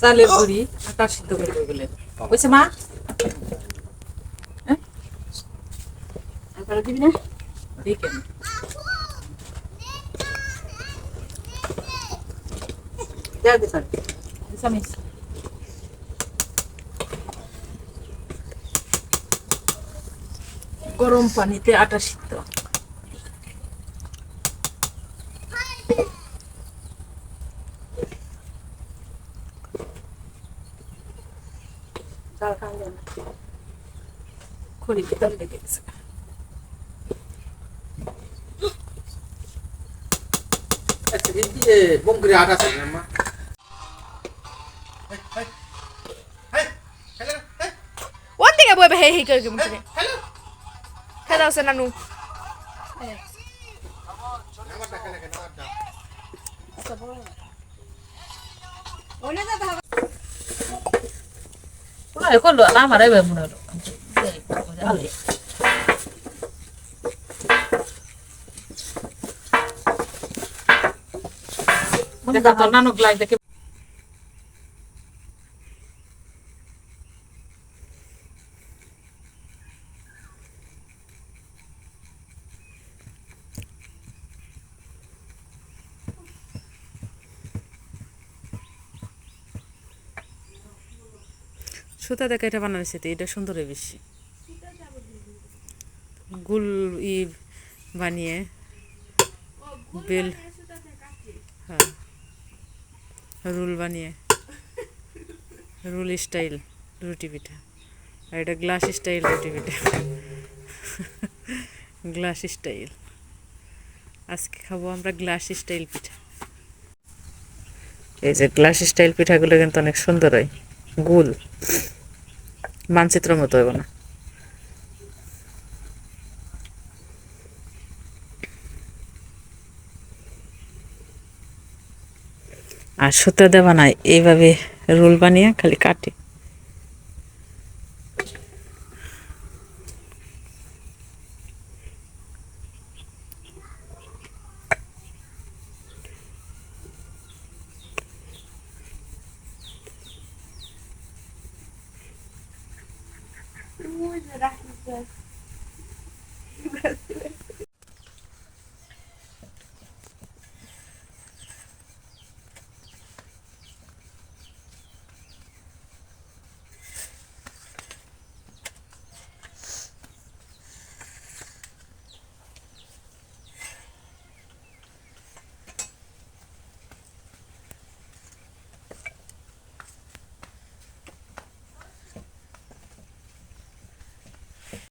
চালের গুঁড়ি আটা সিদ্ধ করবে বলে বুঝছে মা দিবি না দিকে গরম পানিতে আটা সিদ্ধ খড়ি ভিতরে লেগে গেছে বঙ্কুরে আটা আছে না ওর দিকে বইবে হে হে করে মুখে খেলা আছে নানু করলো আমার মনে হলো নানক লাই দেখে সুতা দেখে এটা বানাইছে এটা সুন্দরই বেশি গুল ই বানিয়ে বেল হ্যাঁ রুল বানিয়ে রুল স্টাইল রুটি পিঠা আর এটা গ্লাস স্টাইল রুটি পিঠা গ্লাস স্টাইল আজকে খাবো আমরা গ্লাস স্টাইল পিঠা এই যে গ্লাস স্টাইল পিঠাগুলো কিন্তু অনেক সুন্দর হয় গোল মানচিত্র মতো হবে না আর সুতো দেওয়া নাই এইভাবে রোল বানিয়ে খালি কাটে ওই যে রাখি